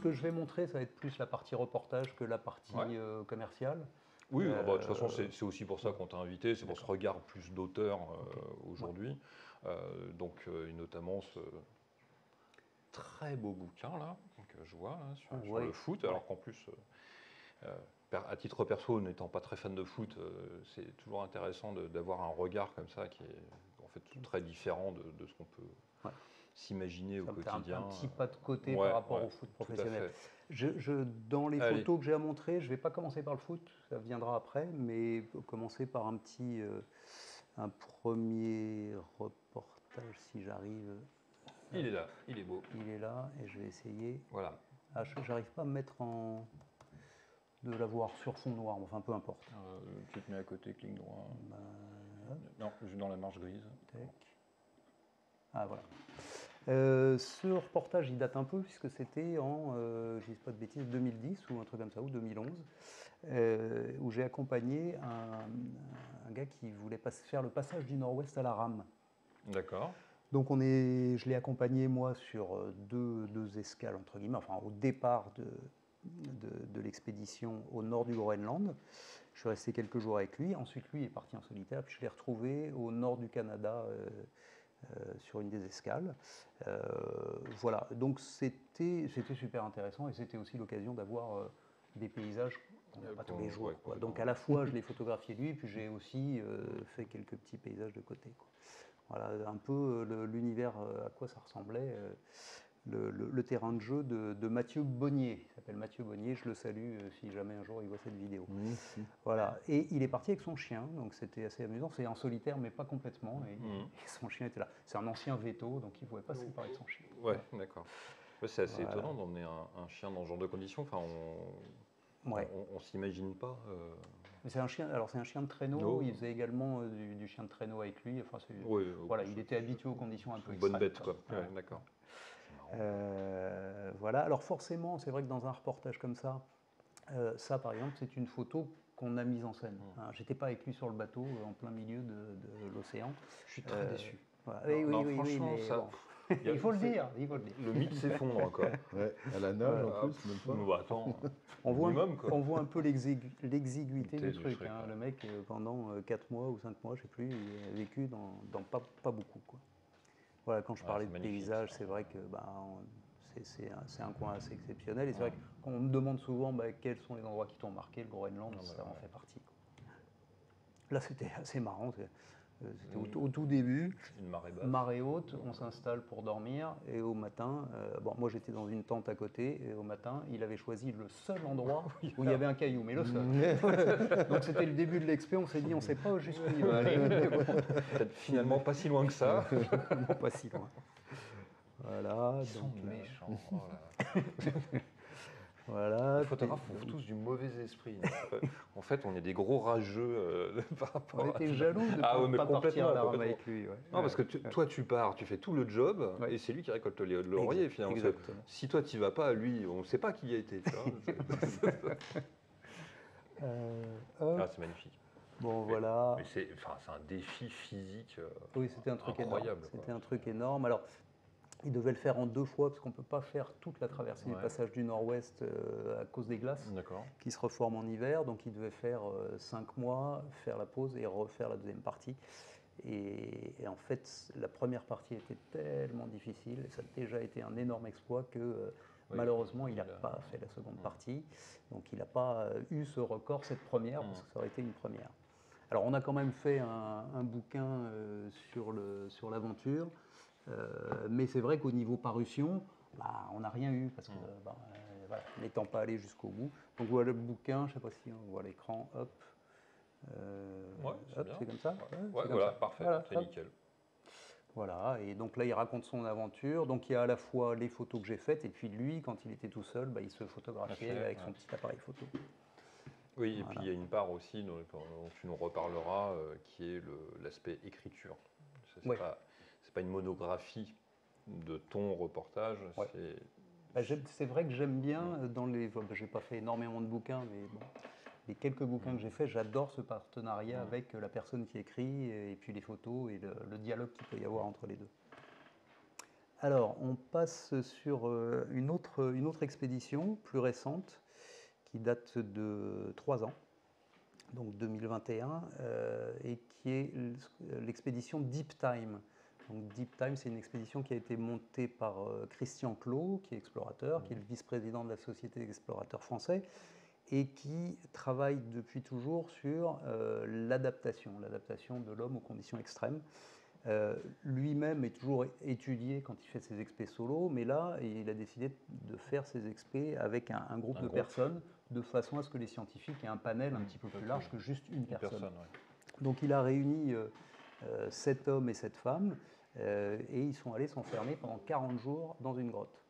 que je vais montrer, ça va être plus la partie reportage que la partie commerciale. Oui, de toute façon, c'est aussi pour ça qu'on t'a invité, c'est pour ce regard plus d'auteur aujourd'hui. Et notamment ce très beau bouquin là, que je vois là, sur le foot, alors qu'en plus, à titre perso, n'étant pas très fan de foot, c'est toujours intéressant d'avoir un regard comme ça qui est en fait très différent de ce qu'on peut s'imaginer au quotidien. Un petit pas de côté par rapport au foot professionnel. Dans les photos que j'ai à montrer, je ne vais pas commencer par le foot, ça viendra après, mais commencer par un premier reportage si j'arrive. Il est là, il est beau. Il est là et je vais essayer. Voilà. Ah, j'arrive pas à me mettre de l'avoir sur fond noir, enfin peu importe. Tu te mets à côté, clic droit. Non, juste dans la marge grise. Tac. Ah voilà. Ce reportage, il date un peu puisque c'était en, je ne dis pas de bêtises, 2010 ou un truc comme ça, ou 2011, où j'ai accompagné un gars qui voulait faire le passage du Nord-Ouest à la rame. D'accord. Donc je l'ai accompagné moi sur deux escales entre guillemets, enfin au départ de l'expédition au nord du Groenland. Je suis resté quelques jours avec lui. Ensuite, lui est parti en solitaire. Puis je l'ai retrouvé au nord du Canada sur une des escales. Voilà. Donc c'était super intéressant et c'était aussi l'occasion d'avoir des paysages qu'on n'a pas tous les jours. Donc à la fois, je l'ai photographié lui, puis j'ai aussi fait quelques petits paysages de côté. Voilà un peu l'univers, à quoi ça ressemblait. Le terrain de jeu de Mathieu Bonnier. Il s'appelle Mathieu Bonnier, je le salue si jamais un jour il voit cette vidéo. Voilà. Et il est parti avec son chien, donc c'était assez amusant. C'est en solitaire, mais pas complètement. Et son chien était là. C'est un ancien veto, donc il ne pouvait pas se séparer de son chien. Ouais, d'accord. C'est assez étonnant d'emmener un chien dans ce genre de conditions. Enfin, on s'imagine pas. C'est un chien. Alors c'est un chien de traîneau. Il faisait également du chien de traîneau avec lui. Enfin, voilà, il était habitué aux conditions un peu extrêmes. Bonne bête, quoi. Ouais, d'accord. Voilà. Alors forcément, c'est vrai que dans un reportage comme ça, par exemple, c'est une photo qu'on a mise en scène. J'étais pas avec lui sur le bateau en plein milieu de l'océan. Je suis très déçu. Voilà. Oui, mais ça, bon. Il faut le dire. Le mythe s'effondre encore. Ouais, à la nage en plus, même pas. Bah, attends, on voit un peu l'exiguïté du truc. Le mec, pendant 4 mois ou 5 mois, je sais plus, il a vécu dans pas beaucoup. Quoi. Voilà, quand je parlais de paysage, c'est vrai que c'est un coin assez exceptionnel. Et c'est vrai qu'on me demande souvent quels sont les endroits qui t'ont marqué. Le Groenland, ça en fait partie. Quoi. Là, c'était assez marrant. C'était au tout début, une marée basse. Marée haute, on s'installe pour dormir et au matin, moi j'étais dans une tente à côté et au matin il avait choisi le seul endroit où il y avait un caillou, mais le seul. Donc c'était le début de l'expé, on s'est dit on ne sait pas jusqu'où il va aller. Peut-être finalement pas si loin que ça. Finalement pas si loin. Voilà. Ils sont méchants. Oh là. Voilà, les photographes ont tous du mauvais esprit. En fait, on est des gros rageux par rapport à... On était jaloux de ne pas partir à la rame avec lui. Ouais. Non, parce que toi, tu pars, tu fais tout le job, et c'est lui qui récolte les lauriers, finalement. Exactement. Si toi, tu n'y vas pas, lui, on ne sait pas qui y a été. C'est magnifique. Bon, voilà. Mais c'est un défi physique oui, c'était un truc incroyable. C'était un truc énorme. Alors, il devait le faire en 2 fois parce qu'on ne peut pas faire toute la traversée du passage du Nord-Ouest à cause des glaces qui se reforment en hiver. Donc il devait faire 5 mois, faire la pause et refaire la deuxième partie. Et en fait, la première partie était tellement difficile, et ça a déjà été un énorme exploit que malheureusement, il n'a pas fait la seconde partie. Donc il n'a pas eu ce record, cette première, parce que ça aurait été une première. Alors on a quand même fait un bouquin sur l'aventure. Mais c'est vrai qu'au niveau parution, on n'a rien eu parce que n'étant pas allé jusqu'au bout. Donc voilà le bouquin, je ne sais pas si on voit l'écran, hop. C'est comme ça. Voilà, parfait, c'est nickel. Voilà, et donc là il raconte son aventure. Donc il y a à la fois les photos que j'ai faites et puis lui, quand il était tout seul, il se photographiait avec son petit appareil photo. Oui, et puis il y a une part aussi dont tu nous reparleras qui est l'aspect écriture. C'est pas une monographie de ton reportage. C'est vrai que j'aime bien j'ai pas fait énormément de bouquins, mais bon, les quelques bouquins que j'ai faits, j'adore ce partenariat avec la personne qui écrit et puis les photos et le dialogue qu'il peut y avoir entre les deux. Alors, on passe sur une autre expédition plus récente qui date de 3 ans, donc 2021, et qui est l'expédition Deep Time. Donc Deep Time, c'est une expédition qui a été montée par Christian Clot, qui est explorateur, qui est le vice-président de la Société d'explorateurs français, et qui travaille depuis toujours sur l'adaptation de l'homme aux conditions extrêmes. Lui-même est toujours étudié quand il fait ses expés solo, mais là, il a décidé de faire ses expés avec un groupe de personnes, de façon à ce que les scientifiques aient un panel un petit peu plus large que juste une personne. Donc il a réuni 7 hommes et 7 femmes, et ils sont allés s'enfermer pendant 40 jours dans une grotte.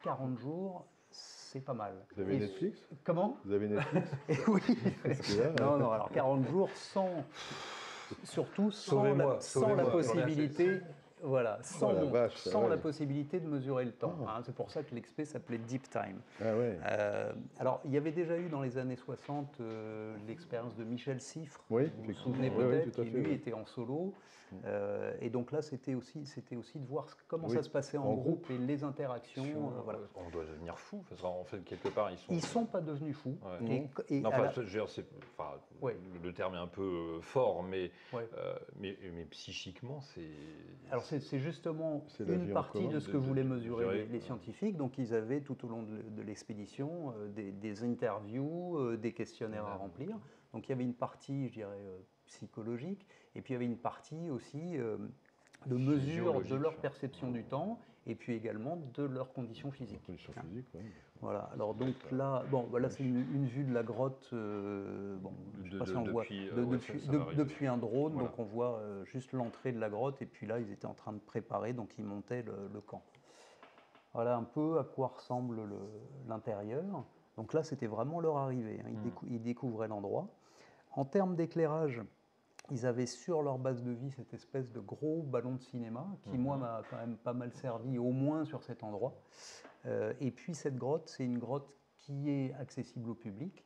40 jours, c'est pas mal. Vous avez Netflix? Comment? Vous avez Netflix? Oui. Non, alors 40 jours surtout sans la possibilité, voilà, sans la possibilité de mesurer le temps. Hein, c'est pour ça que l'expé s'appelait Deep Time. Ah ouais. Alors, il y avait déjà eu dans les années 60 l'expérience de Michel Siffre, oui, vous vous souvenez peut-être, qui lui était en solo. Et donc là, c'était aussi de voir comment ça se passait en groupe et les interactions. Voilà. On doit devenir fou, parce qu'en fait, quelque part, ils sont pas devenus fous. Ouais. Le terme est un peu fort, mais psychiquement, c'est... Alors c'est justement une partie de ce que voulaient mesurer les scientifiques. Donc ils avaient tout au long de l'expédition des interviews, des questionnaires à remplir. Donc il y avait une partie, je dirais, psychologique, et puis il y avait une partie aussi de mesure de leur perception du temps, et puis également de leurs conditions physiques. Voilà. Alors donc là, voilà, c'est une vue de la grotte. Je sais pas si on voit depuis un drone. Voilà. Donc on voit juste l'entrée de la grotte, et puis là ils étaient en train de préparer, donc ils montaient le camp. Voilà un peu à quoi ressemble l'intérieur. Donc là c'était vraiment leur arrivée. Hein. Ils découvraient l'endroit. En termes d'éclairage, ils avaient sur leur base de vie cette espèce de gros ballon de cinéma qui, moi, m'a quand même pas mal servi, au moins sur cet endroit. Et puis cette grotte, c'est une grotte qui est accessible au public.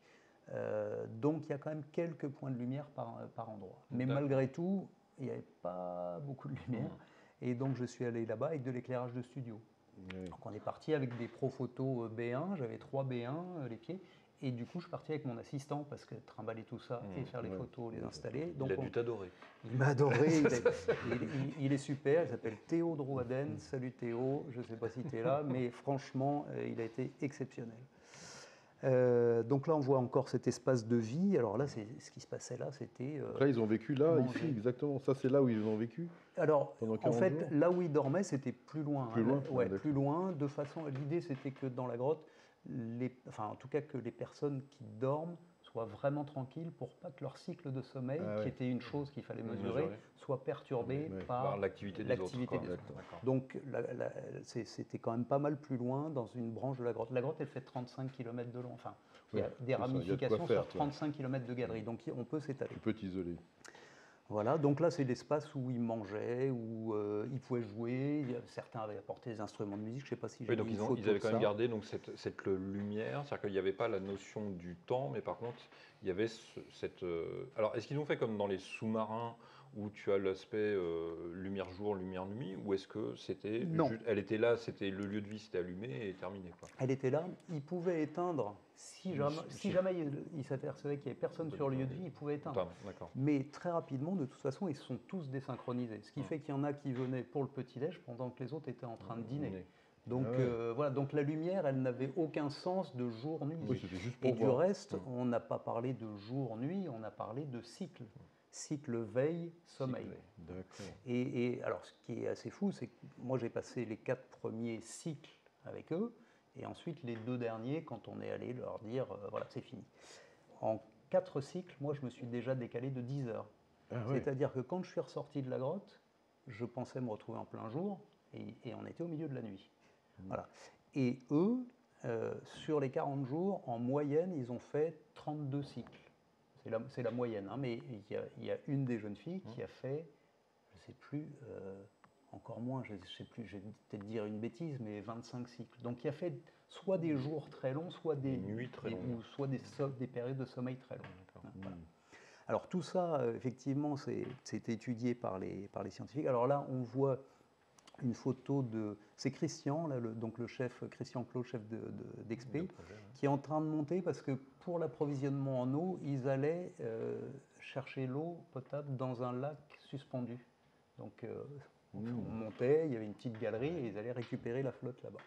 Donc il y a quand même quelques points de lumière par endroit. Mais malgré tout, il n'y avait pas beaucoup de lumière. Et donc je suis allé là-bas avec de l'éclairage de studio. Donc on est parti avec des Profoto B1, j'avais 3 B1, les pieds. Et du coup, je suis parti avec mon assistant parce que trimballer tout ça et faire les photos, les installer. Donc, il a dû t'adorer. Il m'a adoré. Il est super. Il s'appelle Théo Drouaden. Salut Théo. Je ne sais pas si tu es là, mais franchement, il a été exceptionnel. Donc là, on voit encore cet espace de vie. Alors là, ce qui se passait là, c'était. Là, ils ont vécu là, manger. Ici, exactement. Ça, c'est là où ils ont vécu. Alors, en fait, jours. Là où ils dormaient, c'était plus loin. Plus loin. Ouais, plus loin. De façon, l'idée, c'était que dans la grotte, en tout cas que les personnes qui dorment soient vraiment tranquilles pour pas que leur cycle de sommeil, qui était une chose qu'il fallait mesurer, soit perturbé par l'activité des autres. Donc c'était quand même pas mal plus loin dans une branche de la grotte. La grotte, elle fait 35 km de long. Enfin, il y a des ramifications sur 35 km de galerie. Donc on peut s'étaler. Tu peux t'isoler. Voilà, donc là c'est l'espace où ils mangeaient, où ils pouvaient jouer. Certains avaient apporté des instruments de musique, je ne sais pas si j'ai donc ils avaient quand même gardé donc, cette lumière, c'est-à-dire qu'il n'y avait pas la notion du temps, mais par contre il y avait cette... Alors est-ce qu'ils ont fait comme dans les sous-marins où tu as l'aspect lumière jour, lumière nuit, ou est-ce que c'était... Elle était là, c'était le lieu de vie, c'était allumé et terminé quoi. Elle était là, ils pouvaient éteindre, si jamais ils s'apercevaient qu'il n'y avait personne sur le lieu de vie, ils pouvaient éteindre. Mais très rapidement, de toute façon, ils sont tous désynchronisés, ce qui fait qu'il y en a qui venaient pour le petit-déj pendant que les autres étaient en train de dîner. Donc voilà, donc la lumière, elle n'avait aucun sens de jour-nuit. Oui, juste pour et du reste, on n'a pas parlé de jour-nuit, on a parlé de cycle. Cycle veille-sommeil. Et alors, ce qui est assez fou, c'est que moi, j'ai passé les 4 premiers cycles avec eux, et ensuite les 2 derniers, quand on est allé leur dire, voilà, c'est fini. En 4 cycles, moi, je me suis déjà décalé de 10 heures. C'est-à-dire que quand je suis ressorti de la grotte, je pensais me retrouver en plein jour, et on était au milieu de la nuit. Voilà. Et eux, sur les 40 jours, en moyenne, ils ont fait 32 cycles. C'est la moyenne, hein, mais il y a une des jeunes filles qui a fait, je ne sais plus, encore moins, je ne sais plus, je vais peut-être dire une bêtise, mais 25 cycles. Donc il a fait soit des jours très longs, soit des nuits très longues, soit des périodes de sommeil très longues. Voilà. Alors tout ça, effectivement, c'est étudié par les scientifiques. Alors là, on voit une photo de... C'est Christian, là, donc le chef, Christian Clot, chef d'Expé, Le projet, ouais. qui est en train de monter parce que pour l'approvisionnement en eau, ils allaient chercher l'eau potable dans un lac suspendu. Donc on montait, il y avait une petite galerie et ils allaient récupérer la flotte là-bas.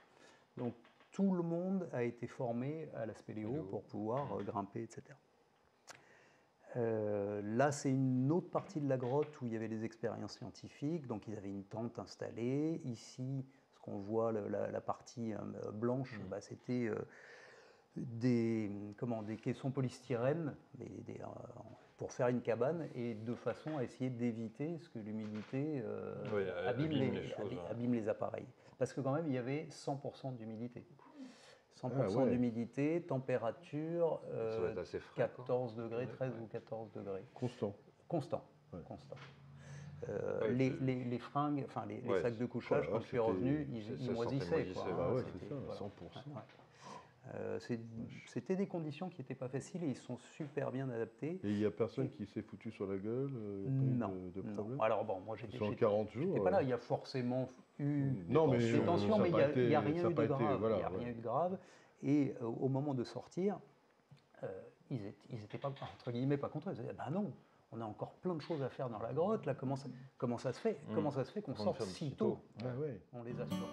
Donc tout le monde a été formé à la spéléo pour pouvoir grimper, etc. Là, c'est une autre partie de la grotte où il y avait des expériences scientifiques. Donc, ils avaient une tente installée. Ici, ce qu'on voit, la partie blanche, bah, c'était des caissons polystyrène pour faire une cabane et de façon à essayer d'éviter ce que l'humidité abîme les appareils. Parce que quand même, il y avait 100% d'humidité. 100% d'humidité, température, ça va être assez frais, 14 degrés, 13 ou 14 degrés. Constant. Constant. Ouais. Constant. Ouais, les fringues, enfin les sacs de couchage, quand je suis revenu, ils moisissaient. Bah ouais, c'est ça, voilà. 100%. C'était des conditions qui n'étaient pas faciles et ils sont super bien adaptés. Et il n'y a personne qui s'est foutu sur la gueule, Non, de problème. non. Alors bon, moi j'étais en 40 jours. J'étais pas là, il y a forcément eu des tensions, mais il n'y a rien eu de grave. Voilà, il n'y a rien eu de grave. Et au moment de sortir, ils n'étaient pas, entre guillemets, pas contre eux. Ils disaient, bah non, on a encore plein de choses à faire dans la grotte, là, comment ça se fait qu'on sorte si tôt? Ah ouais. On les assure.